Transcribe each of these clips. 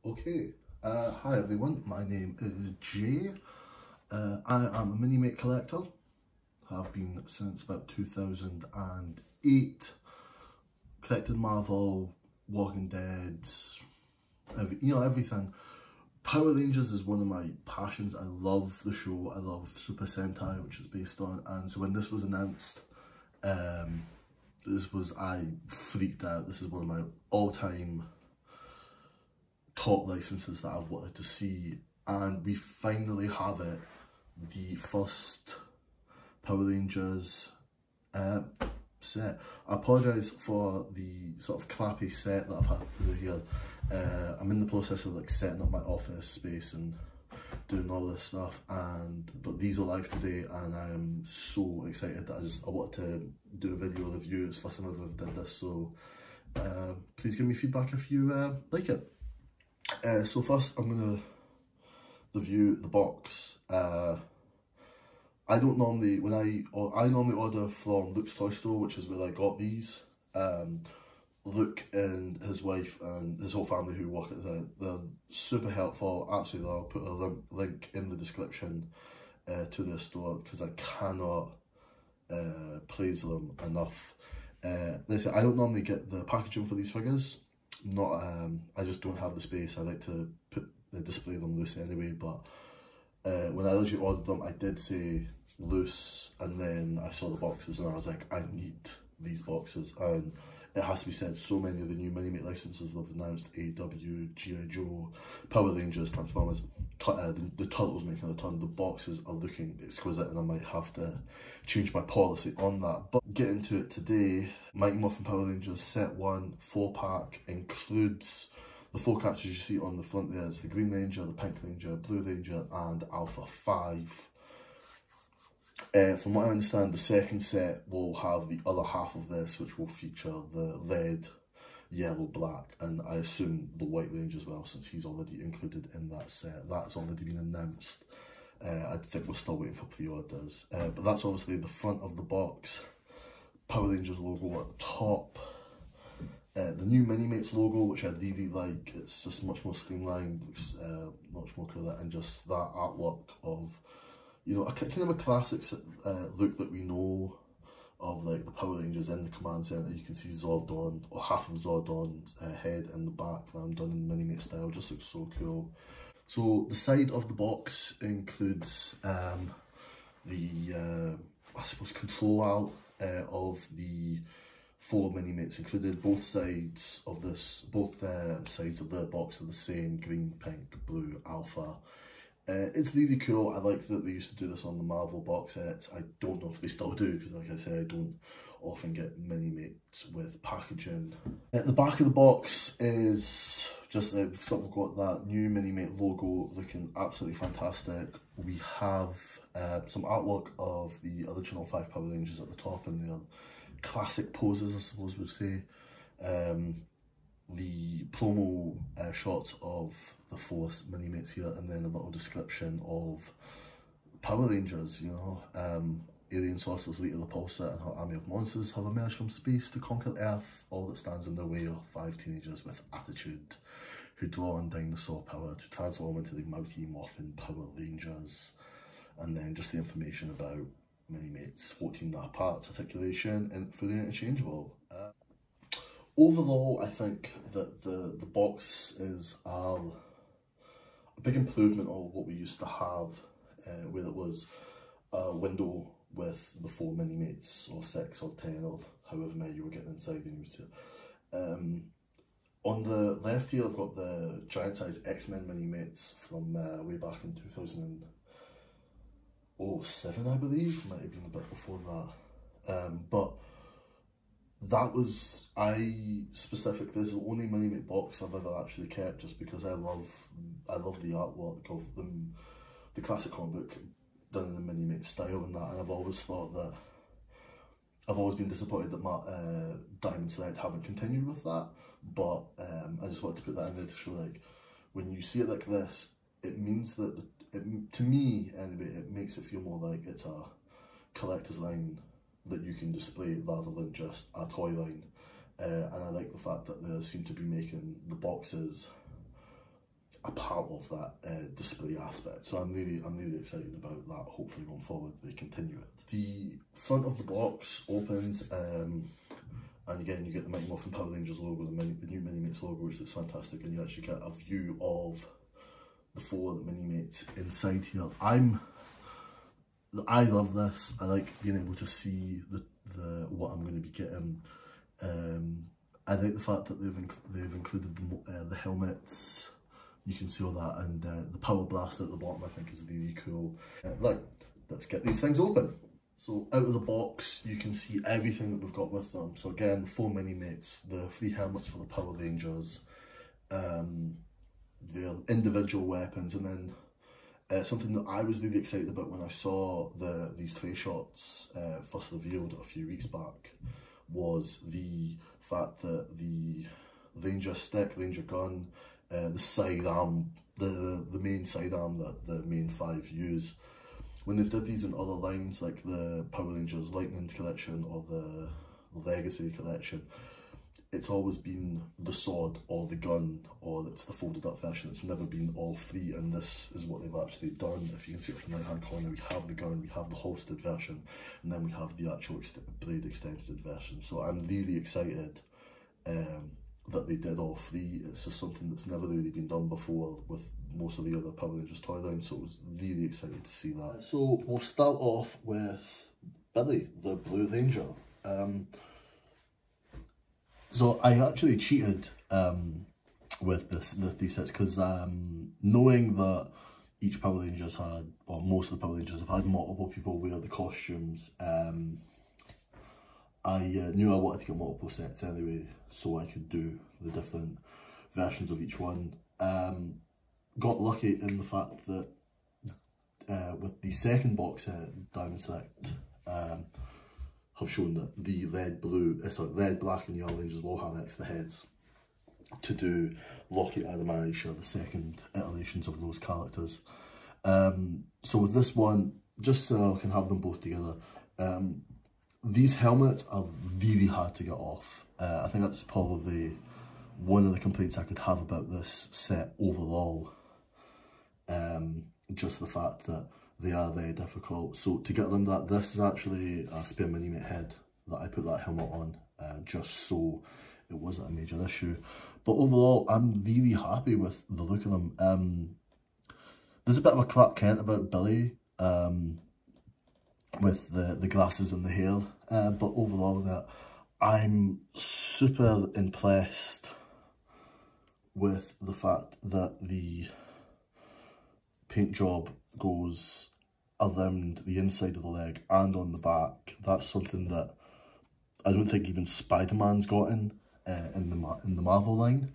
Okay, hi everyone, my name is Jay. I am a Minimate collector, have been since about 2008, collected Marvel, Walking Dead, everything. Power Rangers is one of my passions. I love the show, I love Super Sentai, which is based on, and so when this was announced, I freaked out. This is one of my all-time top licenses that I've wanted to see, and we finally have it. The first Power Rangers set. I apologise for the sort of clappy set that I've had to do here. I'm in the process of like setting up my office space and doing all this stuff, but these are live today, and I am so excited that I wanted to do a video review. It's the first time I've ever did this, so please give me feedback if you like it. So first I'm going to review the box. I normally order from Luke's Toy Store, which is where I got these. Luke and his wife and his whole family who work at they're super helpful, absolutely. I'll put a link in the description to their store, because I cannot praise them enough. Listen, I don't normally get the packaging for these figures. I just don't have the space. I like to display them loose anyway, but when I originally ordered them, I did say loose, and then I saw the boxes and I was like, I need these boxes. And it has to be said, so many of the new Minimate licenses they've announced, AW, G.I. Joe, Power Rangers, Transformers, the Turtles making a ton, the boxes are looking exquisite, and I might have to change my policy on that. But getting into it today, Mighty Morphin Power Rangers Set 1 4-pack includes the 4 characters you see on the front there. It's the Green Ranger, the Pink Ranger, Blue Ranger and Alpha 5. From what I understand, the second set will have the other half of this, which will feature the red, yellow, black, and I assume the White Ranger as well, since he's already included in that set. That's already been announced. I think we're still waiting for pre-orders. But that's obviously the front of the box. Power Rangers logo at the top. The new Minimates logo, which I really like. It's just much more streamlined, looks much more cooler, and just that artwork of, you know, a kind of a classic look that we know of, like the Power Rangers in the command center. You can see Zordon, or half of Zordon's head in the back, done in Minimate style. Just looks so cool. So the side of the box includes the I suppose control out of the 4 Minimates included. Both sides of sides of the box are the same: green, pink, blue, alpha. It's really cool. I like that they used to do this on the Marvel box sets. I don't know if they still do, because like I said, I don't often get Minimates with packaging. At the back of the box is just sort of got that new Minimate logo looking absolutely fantastic. We have some artwork of the original 5 Power Rangers at the top in their classic poses, I suppose we'd say. The promo shots of the 4 Minimates here, and then a little description of the Power Rangers, you know. Alien sorcerers Lita Repulsa and her army of monsters have emerged from space to conquer Earth. All that stands in their way are 5 teenagers with attitude who draw on dinosaur power to transform into the Mighty Morphin Power Rangers. And then just the information about Minimates, 14 parts, articulation, and fully interchangeable. Overall, I think that the box is a big improvement of what we used to have, where it was a window with the 4 Minimates, or 6 or 10 or however many you were getting inside. And on the left here, I've got the giant size X-Men Minimates from way back in 2007, I believe. Might have been a bit before that. But that was, this is the only Minimate box I've ever actually kept, just because I love the artwork of them, the classic comic book done in the Minimate style and that, and I've always been disappointed that my Diamond Select haven't continued with that, but I just wanted to put that in there to show, like, when you see it like this, it means that, to me anyway, it makes it feel more like it's a collector's line that you can display rather than just a toy line. And I like the fact that they seem to be making the boxes a part of that display aspect. So I'm really excited about that. Hopefully going forward they continue it. The front of the box opens, and again you get the Mighty Morphin Power Rangers logo, the new Minimates logo, which looks fantastic, and you actually get a view of the 4 Minimates inside here. I love this. I like being able to see the what I'm going to be getting. I like the fact that they've included the helmets. You can see all that, and the power blaster at the bottom I think is really cool. Right, let's get these things open. So out of the box you can see everything that we've got with them. So again, 4 Minimates, the 3 helmets for the Power Rangers, their individual weapons, and then something that I was really excited about when I saw these tray shots first revealed a few weeks back was the fact that the Ranger stick, Ranger gun, the sidearm, the main sidearm that the main 5 use, when they've did these in other lines like the Power Rangers Lightning collection or the Legacy collection, it's always been the sword or the gun, or it's the folded up version. It's never been all 3, and this is what they've actually done. If you can see it from the right hand corner, we have the gun, we have the holstered version, and then we have the actual blade extended version. So I'm really excited that they did all 3. It's just something that's never really been done before with most of the other Power Rangers toy lines, so I was really excited to see that. So we'll start off with Billy, the Blue Ranger. So I actually cheated with these sets because knowing that each Power Rangers had, or most of the Power Rangers have had multiple people wear the costumes, I knew I wanted to get multiple sets anyway, so I could do the different versions of each one. Got lucky in the fact that with the second box set, Diamond Select have shown that the red, black and yellow Rangers will have extra heads to do Lockheed, Adam, Aisha, the second iterations of those characters. So with this one, just so I can have them both together, these helmets are really hard to get off. I think that's probably one of the complaints I could have about this set overall. Just the fact that they are very difficult. So to get them this is actually a spare Minimate head that I put that helmet on, just so it wasn't a major issue. But overall, I'm really happy with the look of them. There's a bit of a Clark Kent about Billy, with the glasses and the hair, but overall I'm super impressed with the fact that the paint job goes around the inside of the leg and on the back. That's something that I don't think even Spider-Man's gotten in the Marvel line.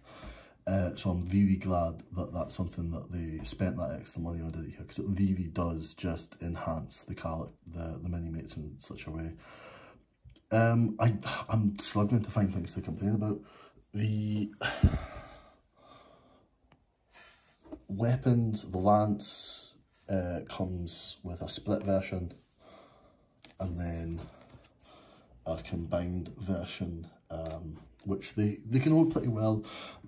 So I'm really glad that that's something that they spent that extra money on it here, because it really does just enhance the Minimates in such a way. I'm struggling to find things to complain about. The weapons, the lance comes with a split version and then a combined version, which they can hold pretty well.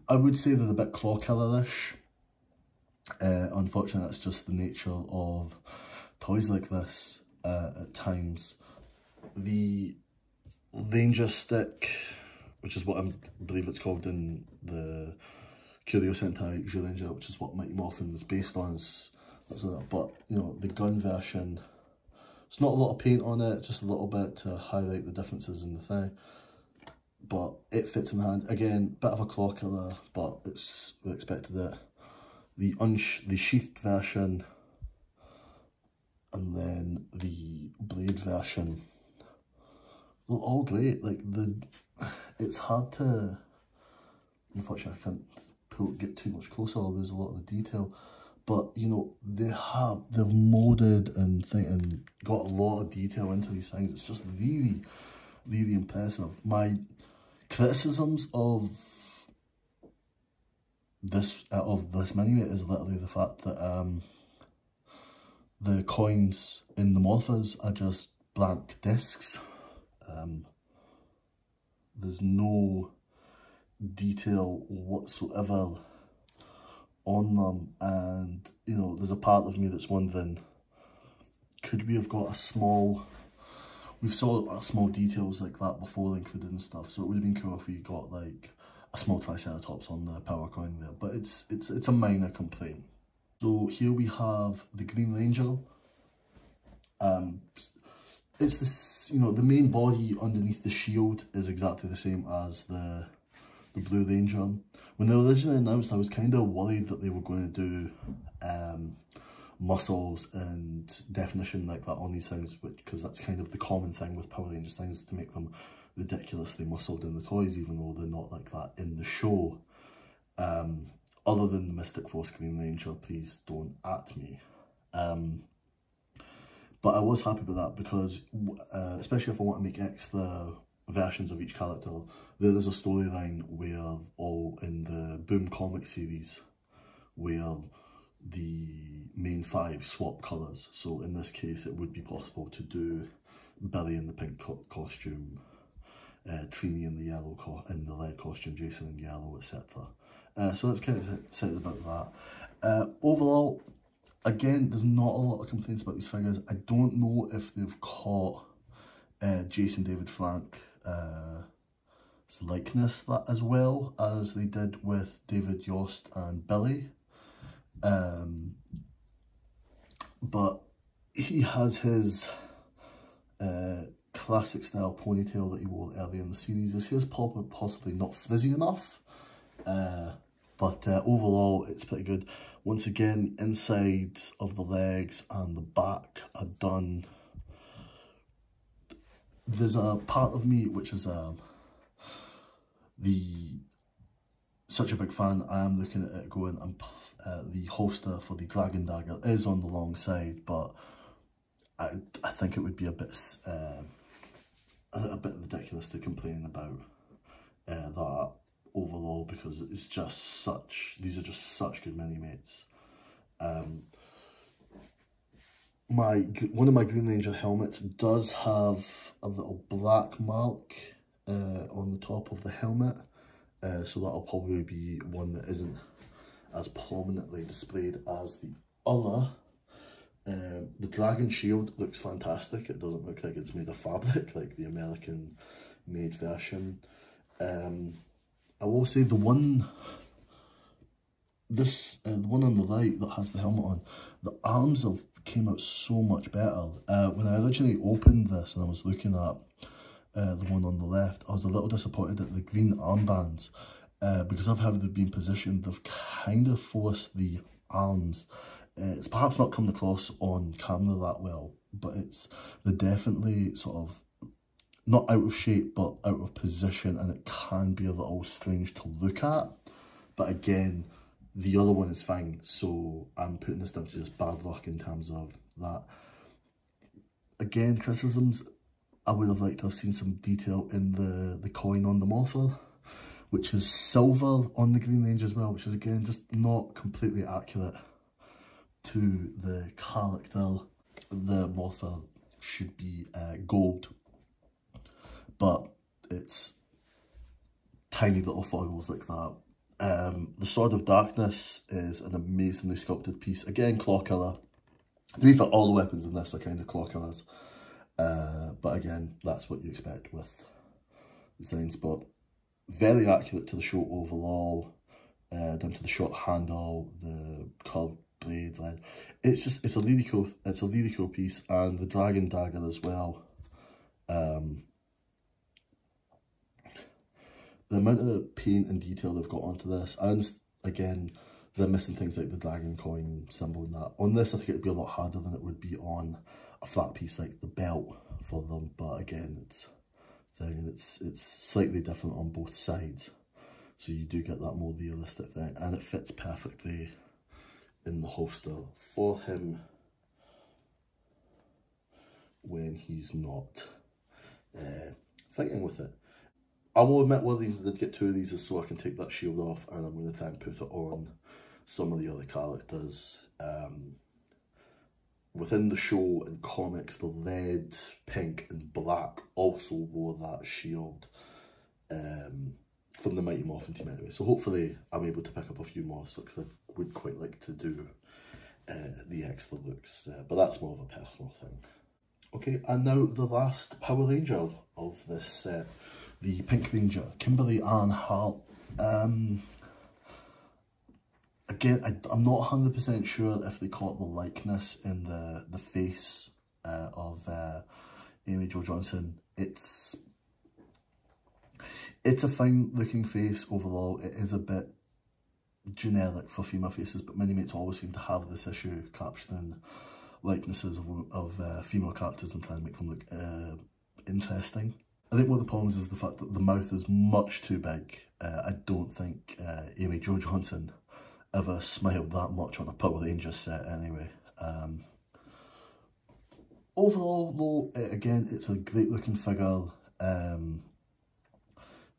I would say they're a bit claw killer-ish. Unfortunately, that's just the nature of toys like this at times. The Ranger stick, which is what I believe it's called in the Curio Sentai Zyuranger, which is what Mighty Morphin is based on. But, you know, the gun version, it's not a lot of paint on it, just a little bit to highlight the differences in the thing. But it fits in the hand. Again, bit of a claw killer, but we expected it. The sheathed version, and then the blade version, they're all great. Like it's hard to, unfortunately I can't get too much closer, I'll lose a lot of the detail. But you know, they've molded and got a lot of detail into these things. It's just really, really impressive. My criticisms of this Minimate is literally the fact that the coins in the Morphas are just blank discs. There's no detail whatsoever on them, and you know, there's a part of me that's wondering, could we have got a small, we've saw small details like that before included and stuff, so it would have been cool if we got like a small Triceratops on the power coin there, but it's a minor complaint. So here we have the Green Ranger. It's this, you know, the main body underneath the shield is exactly the same as the Blue Ranger. When they were originally announced, I was kind of worried that they were going to do muscles and definition like that on these things, because that's kind of the common thing with Power Rangers things, to make them ridiculously muscled in the toys, even though they're not like that in the show. Other than the Mystic Force Green Ranger, please don't at me. But I was happy with that because, especially if I want to make extra versions of each character, there is a storyline where, all in the Boom comic series, where the main 5 swap colours. So in this case, it would be possible to do Billy in the pink costume, Trini in the yellow in the red costume, Jason in yellow, etc. So that's kind of excited about that. Overall, again, there's not a lot of complaints about these figures. I don't know if they've caught Jason David Frank's likeness that as well as they did with David Yost and Billy. But he has his classic style ponytail that he wore earlier in the series. His hair's possibly not frizzy enough, but overall it's pretty good. Once again, inside of the legs and the back are done. There's a part of me which is such a big fan. I am looking at it going, the holster for the Dragon Dagger is on the long side, but I think it would be a bit ridiculous to complain about that overall, because it's just these are just such good Minimates. One of my Green Ranger helmets does have a little black mark on the top of the helmet, so that'll probably be one that isn't as prominently displayed as the other. The Dragon Shield looks fantastic. It doesn't look like it's made of fabric like the American made version. I will say the one on the right that has the helmet on, the arms came out so much better. When I originally opened this and I was looking at the one on the left, I was a little disappointed at the green armbands, because of how they've been positioned. They've kind of forced the arms. It's perhaps not coming across on camera that well, but they're definitely sort of not out of shape, but out of position, and it can be a little strange to look at. But again, the other one is fine, so I'm putting this down to just bad luck in terms of that. Again, criticisms, I would have liked to have seen some detail in the coin on the Morphin, which is silver on the Green Ranger as well, which is again just not completely accurate to the character. The Morphin should be gold, but it's tiny little foibles like that. The Sword of Darkness is an amazingly sculpted piece. Again, claw colour. To be fair, all the weapons in this are kind of claw colours. But again, that's what you expect with designs. But very accurate to the show overall, down to the short handle, the curved blade line. It's a really cool piece, and the Dragon Dagger as well. The amount of paint and detail they've got onto this, and again, they're missing things like the dragon coin symbol and that. On this, I think it'd be a lot harder than it would be on a flat piece like the belt for them. But again, it's slightly different on both sides, so you do get that more realistic thing, and it fits perfectly in the holster for him when he's not fighting with it. I will admit one of these, I did get 2 of these, is so I can take that shield off, and I'm going to try and put it on some of the other characters. Within the show and comics, the red, pink and black also wore that shield. from the Mighty Morphin team anyway. So hopefully I'm able to pick up a few more, so because I would quite like to do the extra looks, but that's more of a personal thing. Okay, and now the last Power Ranger of this set, the Pink Ranger, Kimberly Ann Hart. Again, I'm not 100% sure if they caught the likeness in the face of Amy Jo Johnson. It's a fine looking face overall. It is a bit generic for female faces, but Minimates always seem to have this issue capturing likenesses of female characters and trying to make them look interesting. I think one of the problems is the fact that the mouth is much too big. I don't think Amy Jo Johnson ever smiled that much on a Power Rangers set anyway. Overall though, again, it's a great looking figure.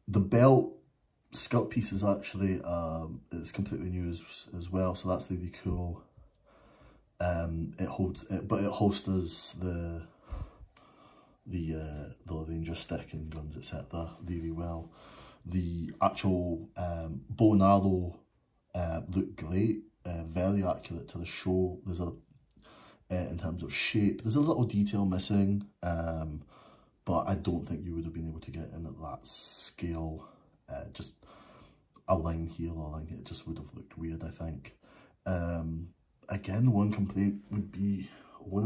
The belt skirt piece is actually it's completely new as well, so that's really cool. It holsters the Ranger stick and guns, etc. really well. The actual bow and arrow look great, very accurate to the show. There's a in terms of shape, there's a little detail missing, but I don't think you would have been able to get in at that scale. Just a line here or a line here, it just would have looked weird, I think. Again, one of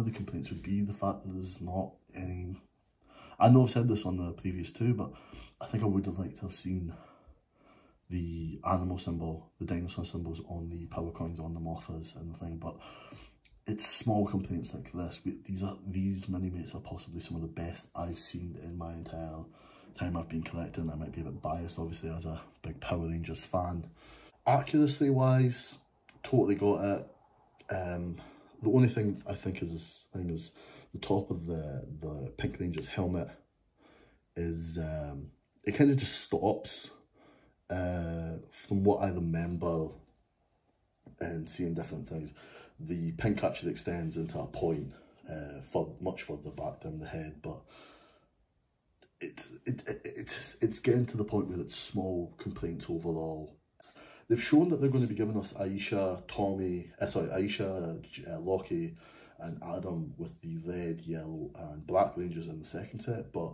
the complaints would be the fact that there's not any. I know I've said this on the previous two, but I think I would have liked to have seen the animal symbol, the dinosaur symbols on the power coins on the Morphers and the thing, but it's small complaints like this. These Minimates are possibly some of the best I've seen in my entire time I've been collecting. I might be a bit biased, obviously, as a big Power Rangers fan. Accuracy wise, totally got it. The only thing I think is the top of the Pink Ranger's helmet is it kind of just stops. From what I remember and seeing different things, the pink actually extends into a point much further back than the head, but it's getting to the point where it's small complaints overall. They've shown that they're going to be giving us Aisha, Lockie and Adam with the red, yellow and black Rangers in the second set, but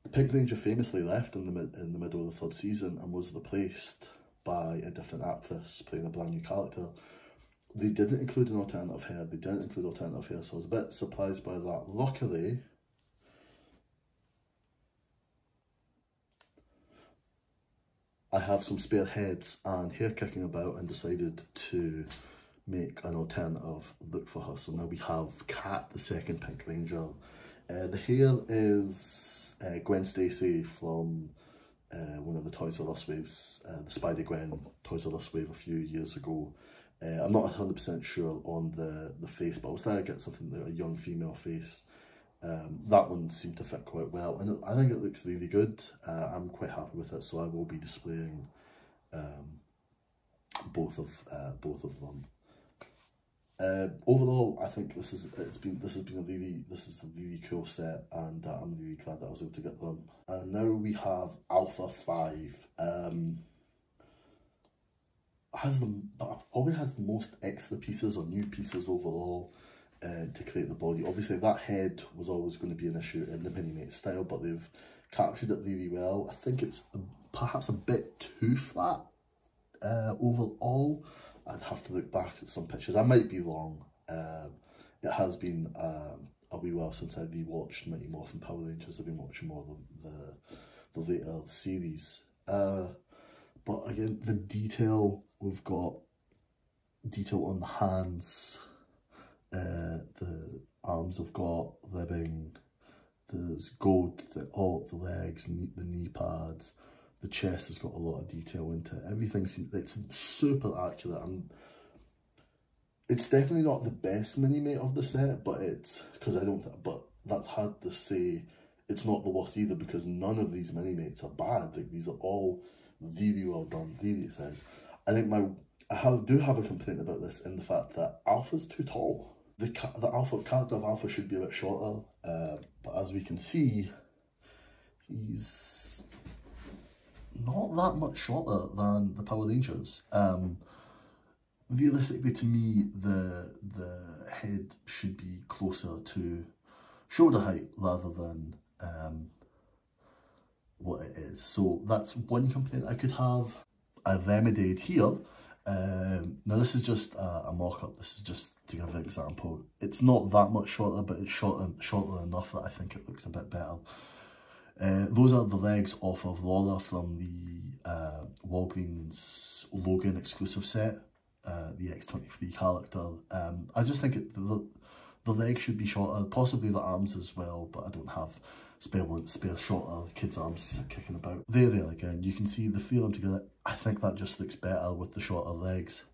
the Pink Ranger famously left in the middle of the third season and was replaced by a different actress playing a brand new character. They didn't include an alternative hair, so I was a bit surprised by that. Luckily, I have some spare heads and hair kicking about and decided to make an alternative look for her. So now we have Kat, the second Pink Ranger. The hair is Gwen Stacy from one of the Toys R Us waves, the Spider-Gwen Toys R Us wave a few years ago. I'm not 100% sure on the face, but I was trying to get something like a young female face. That one seemed to fit quite well, and I think it looks really good. I'm quite happy with it, so I will be displaying both of them. Overall, I think this is a really cool set, and I'm really glad that I was able to get them. And now we have Alpha 5. Probably has the most extra pieces or new pieces overall to create the body. Obviously that head was always going to be an issue in the Minimate style, but they've captured it really well. I think it's perhaps a bit too flat overall. I'd have to look back at some pictures. I might be wrong. It has been a wee while since I rewatched Mighty Morphin Power Rangers. I've been watching more of the later series. But again, the detail, we've got detail on the hands, the arms have got ribbing, there's gold, the legs, the knee pads, the chest has got a lot of detail into it. Everything seems, it's super accurate, and it's definitely not the best Minimate of the set, but but that's hard to say. It's not the worst either, because none of these Minimates are bad. Like, these are all really well done, really exciting. I think I do have a complaint about this in the fact that Alpha's too tall. The character of Alpha should be a bit shorter, but as we can see, he's not that much shorter than the Power Rangers. Realistically, to me, the head should be closer to shoulder height rather than what it is. So that's one complaint I could have. I've remedied here. Now this is just a mock-up. This is just to give an example. It's not that much shorter, but it's shorter enough that I think it looks a bit better. Those are the legs off of Laura from the Walgreens Logan exclusive set, the X23 character. I just think the legs should be shorter, possibly the arms as well, but I don't have spare shorter kids' arms kicking about. There again, you can see the three of them together. I think that just looks better with the shorter legs.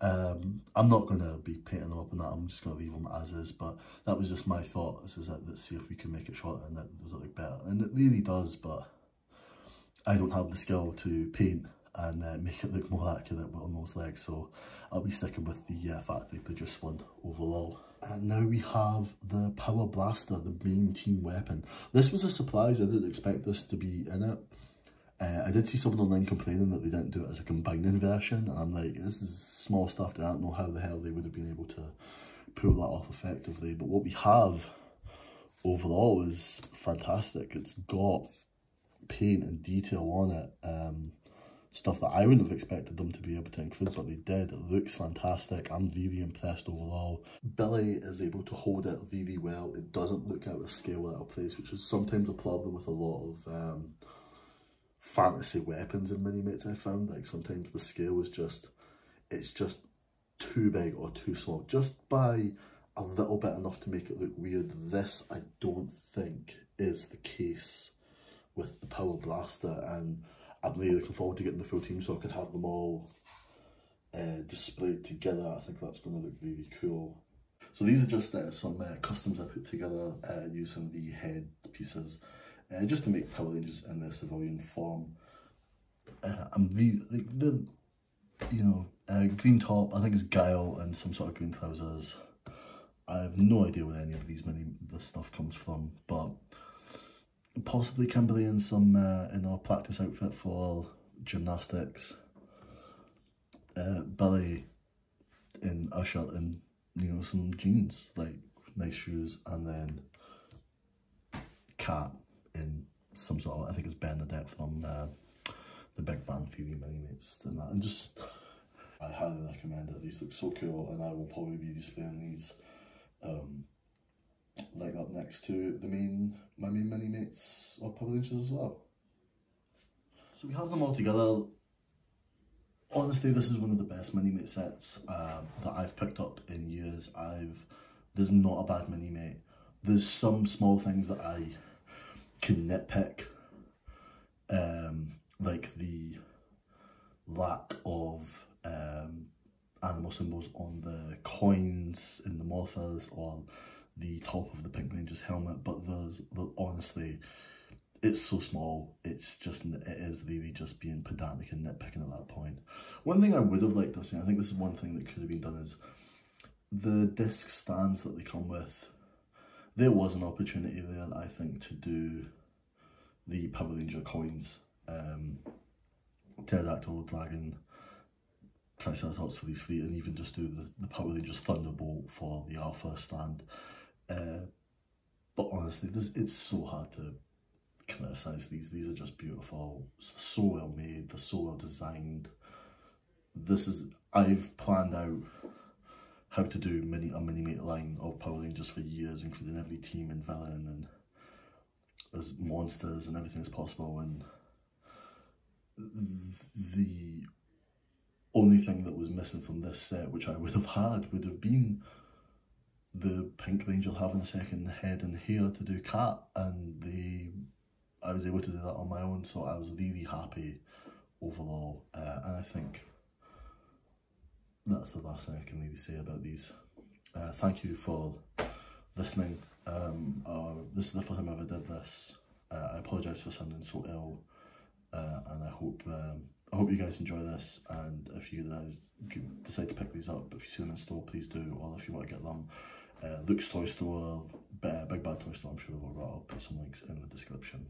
I'm not going to be painting them up on that, I'm just going to leave them as is, but that was just my thought. This is it, let's see if we can make it shorter and does it look better. And it really does, but I don't have the skill to paint and make it look more accurate on those legs, so I'll be sticking with the factory produced one overall. And now we have the Power Blaster, the main team weapon. This was a surprise, I didn't expect this to be in it. I did see someone online complaining that they didn't do it as a combining version, and I'm like, this is small stuff, I don't know how the hell they would have been able to pull that off effectively. But what we have overall is fantastic. It's got paint and detail on it, stuff that I wouldn't have expected them to be able to include, but they did. It looks fantastic. I'm really impressed overall. Billy is able to hold it really well. It doesn't look out of scale out of place, which is sometimes a problem with a lot of fantasy weapons in Minimates. I found like sometimes the scale is it's just too big or too small, just by a little bit enough to make it look weird. This I don't think is the case with the Power Blaster, and I'm really looking forward to getting the full team so I could have them all displayed together. I think that's going to look really cool. So these are just some customs I put together using the head pieces, just to make Power Rangers in their civilian form. Green top, I think it's Guile, and some sort of green trousers. I have no idea where any of this stuff comes from, but possibly Kimberly in some in our practice outfit for gymnastics. Billy in a shirt and some jeans, like nice shoes, and then Kat in some sort of, I think it's Bernadette from the Big Bang Theory Minimates and that. And just, I highly recommend it. These look so cool, and I will probably be displaying these like up next to my main Minimates or Power Rangers as well. So we have them all together. Honestly, this is one of the best Minimate sets that I've picked up in years. There's not a bad Minimate. There's some small things that I can nitpick, like the lack of animal symbols on the coins in the Morphers or the top of the Pink Ranger's helmet, but honestly, it's so small, it is really just being pedantic and nitpicking at that point. One thing I would have liked to have seen, I think this is one thing that could have been done, is the disc stands that they come with. There was an opportunity there, I think, to do the Power Ranger coins, Pterodactyl, Dragon, Triceratops for these three, and even just do the Power Rangers Thunderbolt for the Alpha stand. But honestly, it's so hard to criticise these. These are just beautiful, so well made, they're so well designed. I've planned out how to do a Minimate line of Power Rangers for years, including every team and villain and as monsters and everything as possible, and the only thing that was missing from this set, which I would have had, would have been the Pink Ranger having a second head and hair to do Cat, and I was able to do that on my own, so I was really happy overall, and I think that's the last thing I can really say about these. Thank you for listening. This is the first time I ever did this. I apologise for sounding so ill, and I hope you guys enjoy this, and if you guys decide to pick these up, if you see them in store, please do, or if you want to get them, Luke's Toy Store, Big Bad Toy Store, I'm sure they'll I'll put some links in the description.